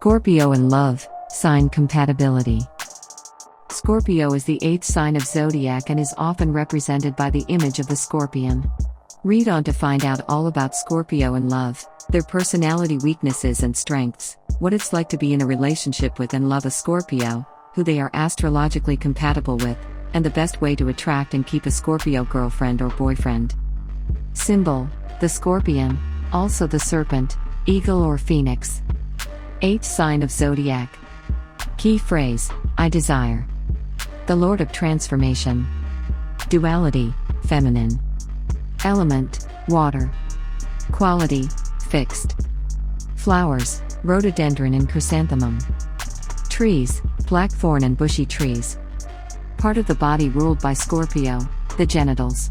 Scorpio in love, sign compatibility. Scorpio is the 8th sign of Zodiac and is often represented by the image of the scorpion. Read on to find out all about Scorpio in love, their personality weaknesses and strengths, what it's like to be in a relationship with and love a Scorpio, who they are astrologically compatible with, and the best way to attract and keep a Scorpio girlfriend or boyfriend. Symbol: the scorpion, also the serpent, eagle or phoenix. 8th sign of Zodiac. Key phrase: I desire. The Lord of Transformation. Duality: feminine. Element: water. Quality: fixed. Flowers: rhododendron and chrysanthemum. Trees: blackthorn and bushy trees. Part of the body ruled by Scorpio: the genitals.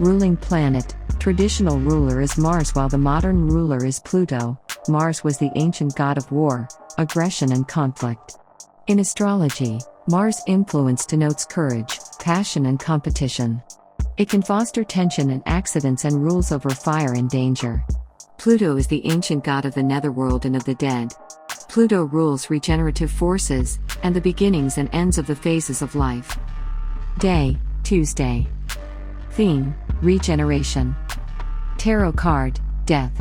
Ruling planet: traditional ruler is Mars while the modern ruler is Pluto. Mars was the ancient god of war, aggression and conflict. In astrology, Mars' influence denotes courage, passion and competition. It can foster tension and accidents and rules over fire and danger. Pluto is the ancient god of the netherworld and of the dead. Pluto rules regenerative forces, and the beginnings and ends of the phases of life. Day: Tuesday. Theme: regeneration. Tarot card: death.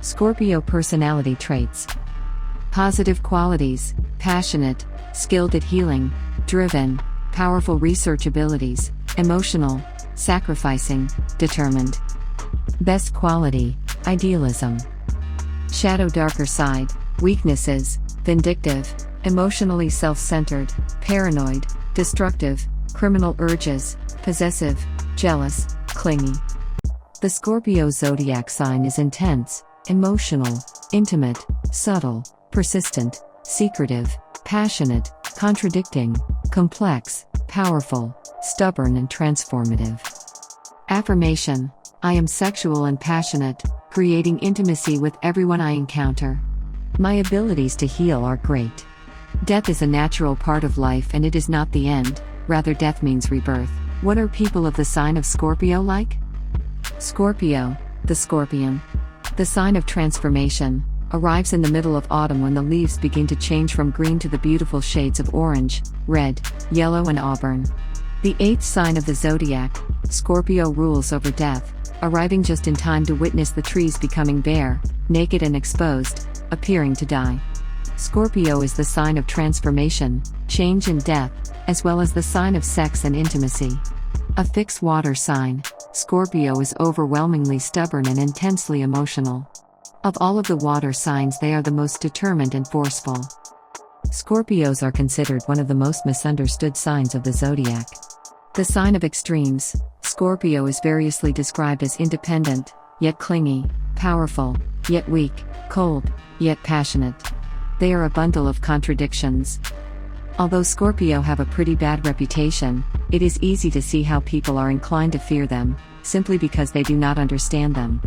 Scorpio personality traits. Positive qualities: passionate, skilled at healing, driven, powerful research abilities, emotional, sacrificing, determined. Best quality: idealism. Shadow darker side: weaknesses: vindictive, emotionally self-centered, paranoid, destructive, criminal urges, possessive, jealous, clingy. The Scorpio zodiac sign is intense, emotional, intimate, subtle, persistent, secretive, passionate, contradicting, complex, powerful, stubborn and transformative. Affirmation: I am sexual and passionate, creating intimacy with everyone I encounter. My abilities to heal are great. Death is a natural part of life and it is not the end, rather death means rebirth. What are people of the sign of Scorpio like? Scorpio, the scorpion. The sign of transformation, arrives in the middle of autumn when the leaves begin to change from green to the beautiful shades of orange, red, yellow and auburn. The 8th sign of the zodiac, Scorpio rules over death, arriving just in time to witness the trees becoming bare, naked and exposed, appearing to die. Scorpio is the sign of transformation, change and death, as well as the sign of sex and intimacy. A fixed water sign, Scorpio is overwhelmingly stubborn and intensely emotional. Of all of the water signs, they are the most determined and forceful. Scorpios are considered one of the most misunderstood signs of the zodiac. The sign of extremes, Scorpio is variously described as independent, yet clingy, powerful, yet weak, cold, yet passionate. They are a bundle of contradictions. Although Scorpio have a pretty bad reputation, it is easy to see how people are inclined to fear them, simply because they do not understand them.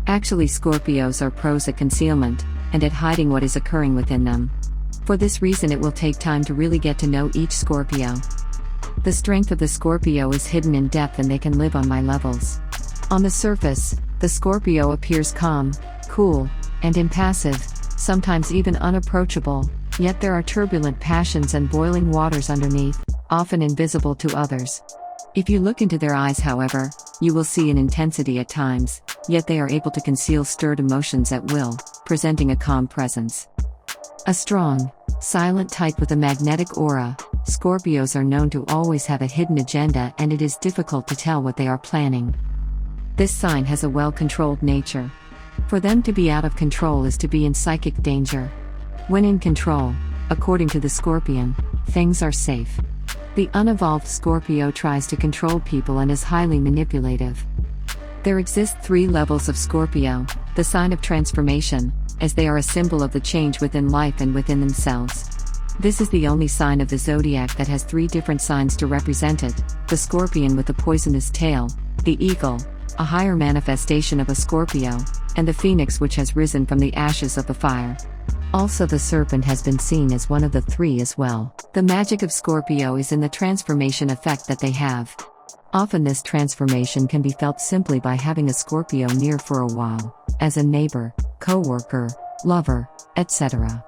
Actually, Scorpios are pros at concealment, and at hiding what is occurring within them. For this reason, it will take time to really get to know each Scorpio. The strength of the Scorpio is hidden in depth and they can live on my levels. On the surface, the Scorpio appears calm, cool, and impassive, sometimes even unapproachable, yet there are turbulent passions and boiling waters underneath, often invisible to others. If you look into their eyes, however, you will see an intensity at times, yet they are able to conceal stirred emotions at will, presenting a calm presence. A strong, silent type with a magnetic aura, Scorpios are known to always have a hidden agenda and it is difficult to tell what they are planning. This sign has a well-controlled nature. For them to be out of control is to be in psychic danger. When in control, according to the scorpion, things are safe. The unevolved Scorpio tries to control people and is highly manipulative. There exist 3 levels of Scorpio: the sign of transformation, as they are a symbol of the change within life and within themselves. This is the only sign of the zodiac that has 3 different signs to represent it: the scorpion with the poisonous tail, the eagle, a higher manifestation of a Scorpio, and the phoenix which has risen from the ashes of the fire. Also, the serpent has been seen as one of the 3 as well. The magic of Scorpio is in the transformation effect that they have. Often this transformation can be felt simply by having a Scorpio near for a while, as a neighbor, co-worker, lover, etc.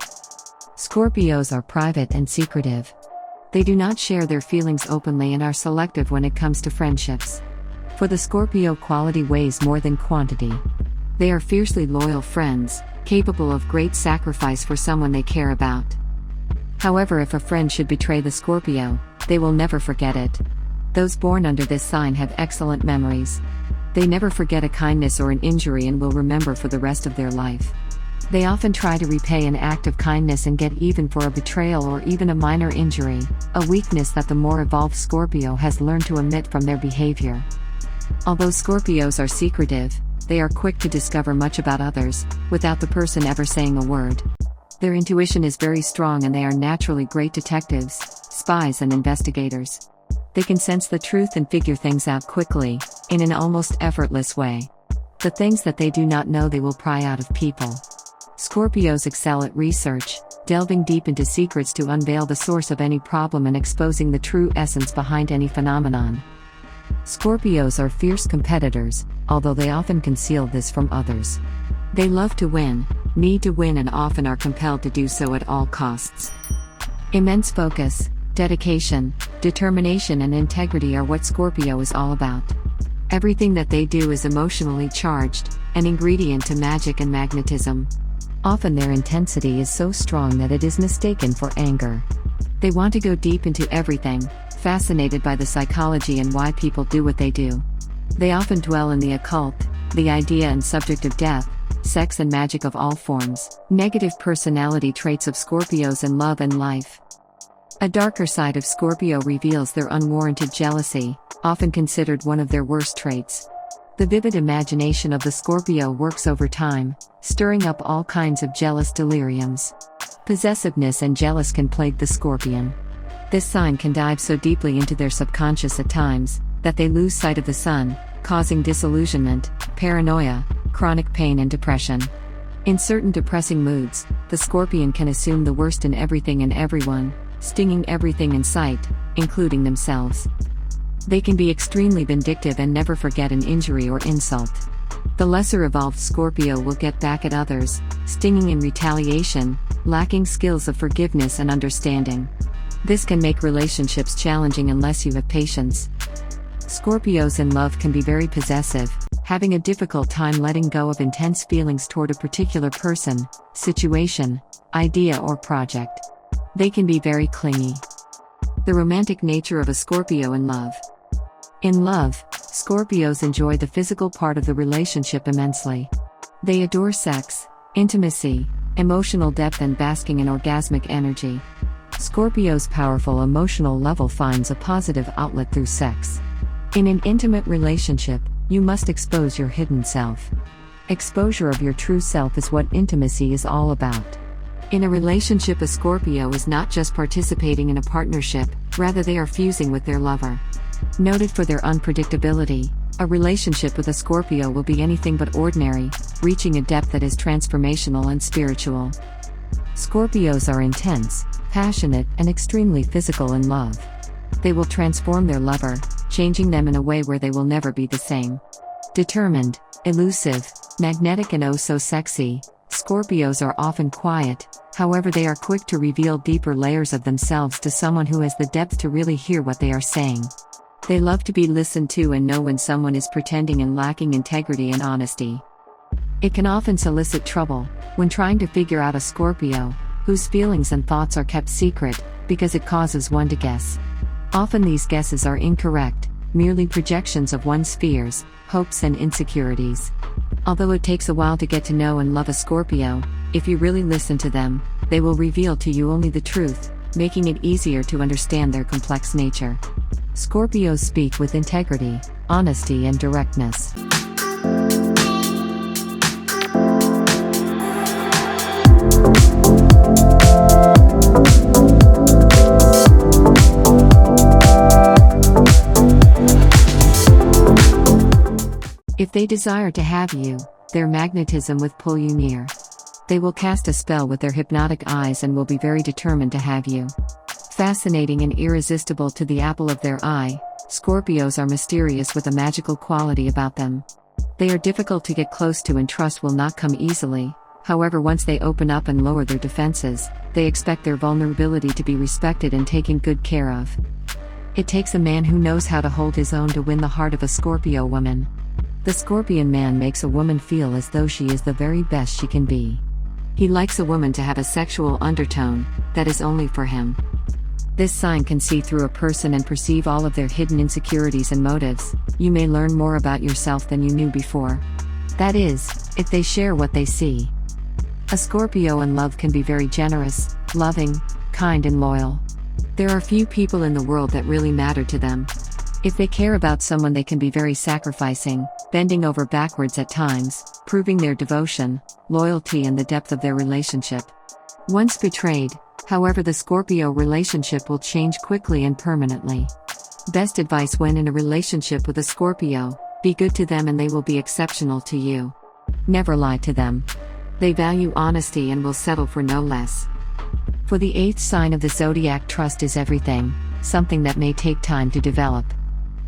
Scorpios are private and secretive. They do not share their feelings openly and are selective when it comes to friendships. For the Scorpio, quality weighs more than quantity. They are fiercely loyal friends, capable of great sacrifice for someone they care about. However, if a friend should betray the Scorpio, they will never forget it. Those born under this sign have excellent memories. They never forget a kindness or an injury and will remember for the rest of their life. They often try to repay an act of kindness and get even for a betrayal or even a minor injury, a weakness that the more evolved Scorpio has learned to omit from their behavior. Although Scorpios are secretive, they are quick to discover much about others, without the person ever saying a word. Their intuition is very strong and they are naturally great detectives, spies and investigators. They can sense the truth and figure things out quickly, in an almost effortless way. The things that they do not know they will pry out of people. Scorpios excel at research, delving deep into secrets to unveil the source of any problem and exposing the true essence behind any phenomenon. Scorpios are fierce competitors, although they often conceal this from others. They love to win, need to win and often are compelled to do so at all costs. Immense focus, dedication, determination and integrity are what Scorpio is all about. Everything that they do is emotionally charged, an ingredient to magic and magnetism. Often their intensity is so strong that it is mistaken for anger. They want to go deep into everything, fascinated by the psychology and why people do what they do. They often dwell in the occult, the idea and subject of death, sex and magic of all forms. Negative personality traits of Scorpios in love and life. A darker side of Scorpio reveals their unwarranted jealousy, often considered one of their worst traits. The vivid imagination of the Scorpio works over time, stirring up all kinds of jealous deliriums. Possessiveness and jealous can plague the Scorpion. This sign can dive so deeply into their subconscious at times, that they lose sight of the sun, causing disillusionment, paranoia, chronic pain and depression. In certain depressing moods, the Scorpion can assume the worst in everything and everyone, stinging everything in sight, including themselves. They can be extremely vindictive and never forget an injury or insult. The lesser evolved Scorpio will get back at others, stinging in retaliation, lacking skills of forgiveness and understanding. This can make relationships challenging unless you have patience. Scorpios in love can be very possessive, having a difficult time letting go of intense feelings toward a particular person, situation, idea or project. They can be very clingy. The romantic nature of a Scorpio in love. In love, Scorpios enjoy the physical part of the relationship immensely. They adore sex, intimacy, emotional depth and basking in orgasmic energy. Scorpio's powerful emotional level finds a positive outlet through sex. In an intimate relationship, you must expose your hidden self. Exposure of your true self is what intimacy is all about. In a relationship, a Scorpio is not just participating in a partnership, rather they are fusing with their lover. Noted for their unpredictability, a relationship with a Scorpio will be anything but ordinary, reaching a depth that is transformational and spiritual. Scorpios are intense, passionate, and extremely physical in love. They will transform their lover, changing them in a way where they will never be the same. Determined, elusive, magnetic and oh so sexy, Scorpios are often quiet, however they are quick to reveal deeper layers of themselves to someone who has the depth to really hear what they are saying. They love to be listened to and know when someone is pretending and lacking integrity and honesty. It can often solicit trouble when trying to figure out a Scorpio, whose feelings and thoughts are kept secret, because it causes one to guess. Often these guesses are incorrect, merely projections of one's fears, hopes and insecurities. Although it takes a while to get to know and love a Scorpio, if you really listen to them, they will reveal to you only the truth, making it easier to understand their complex nature. Scorpios speak with integrity, honesty and directness. If they desire to have you, their magnetism will pull you near. They will cast a spell with their hypnotic eyes and will be very determined to have you. Fascinating and irresistible to the apple of their eye, Scorpios are mysterious with a magical quality about them. They are difficult to get close to and trust will not come easily, However, once they open up and lower their defenses, they expect their vulnerability to be respected and taken good care of. It takes a man who knows how to hold his own to win the heart of a Scorpio woman. The Scorpion man makes a woman feel as though she is the very best she can be. He likes a woman to have a sexual undertone that is only for him. This sign can see through a person and perceive all of their hidden insecurities and motives. You may learn more about yourself than you knew before. That is, if they share what they see. A Scorpio in love can be very generous, loving, kind and loyal. There are few people in the world that really matter to them. If they care about someone, they can be very sacrificing, bending over backwards at times, proving their devotion, loyalty and the depth of their relationship. Once betrayed, however, the Scorpio relationship will change quickly and permanently. Best advice when in a relationship with a Scorpio: be good to them and they will be exceptional to you. Never lie to them. They value honesty and will settle for no less. For the 8th sign of the zodiac, trust is everything, something that may take time to develop.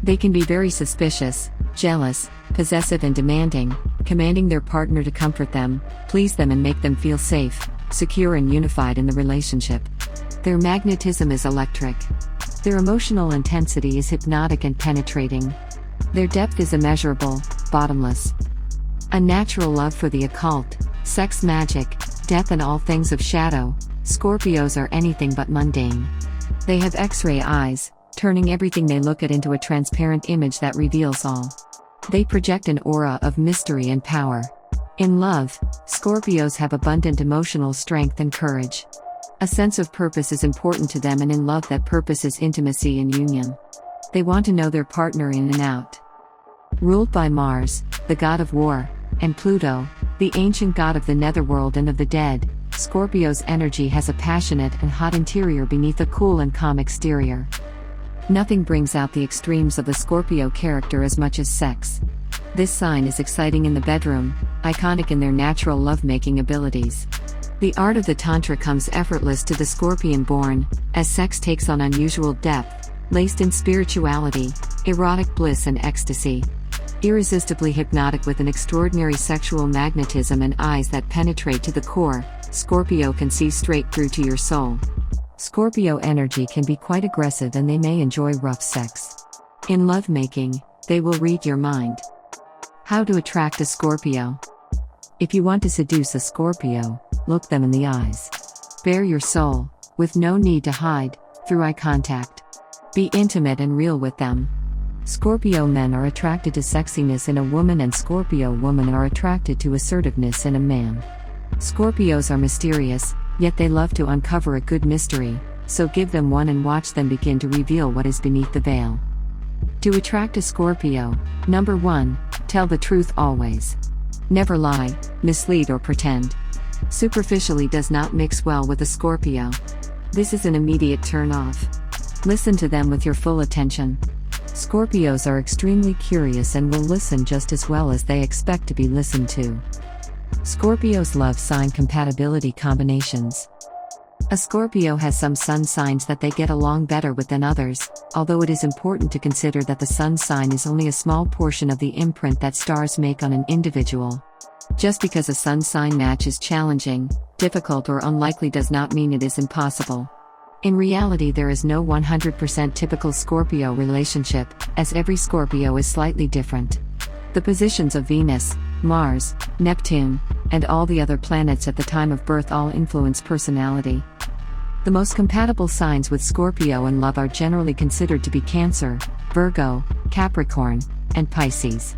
They can be very suspicious, jealous, possessive and demanding, commanding their partner to comfort them, please them and make them feel safe, secure and unified in the relationship. Their magnetism is electric. Their emotional intensity is hypnotic and penetrating. Their depth is immeasurable, bottomless. A natural love for the occult, sex, magic, death and all things of shadow. Scorpios are anything but mundane. They have X-ray eyes, turning everything they look at into a transparent image that reveals all. They project an aura of mystery and power. In love, Scorpios have abundant emotional strength and courage. A sense of purpose is important to them, and in love that purpose is intimacy and union. They want to know their partner in and out. Ruled by Mars, the god of war, and Pluto, the ancient god of the netherworld and of the dead, Scorpio's energy has a passionate and hot interior beneath a cool and calm exterior. Nothing brings out the extremes of the Scorpio character as much as sex. This sign is exciting in the bedroom, iconic in their natural lovemaking abilities. The art of the Tantra comes effortless to the Scorpion born, as sex takes on unusual depth, laced in spirituality, erotic bliss and ecstasy. Irresistibly hypnotic with an extraordinary sexual magnetism and eyes that penetrate to the core, Scorpio can see straight through to your soul. Scorpio energy can be quite aggressive and they may enjoy rough sex. In lovemaking, they will read your mind. How to attract a Scorpio? If you want to seduce a Scorpio, look them in the eyes. Bare your soul, with no need to hide, through eye contact. Be intimate and real with them. Scorpio men are attracted to sexiness in a woman, and Scorpio women are attracted to assertiveness in a man. Scorpios are mysterious, yet they love to uncover a good mystery, so give them one and watch them begin to reveal what is beneath the veil. To attract a Scorpio, number 1, tell the truth always. Never lie, mislead or pretend. Superficially does not mix well with a Scorpio. This is an immediate turn off. Listen to them with your full attention. Scorpios are extremely curious and will listen just as well as they expect to be listened to. Scorpios love sign compatibility combinations. A Scorpio has some sun signs that they get along better with than others, although it is important to consider that the sun sign is only a small portion of the imprint that stars make on an individual. Just because a sun sign match is challenging, difficult or unlikely does not mean it is impossible. In reality, there is no 100% typical Scorpio relationship, as every Scorpio is slightly different. The positions of Venus, Mars, Neptune, and all the other planets at the time of birth all influence personality. The most compatible signs with Scorpio in love are generally considered to be Cancer, Virgo, Capricorn, and Pisces.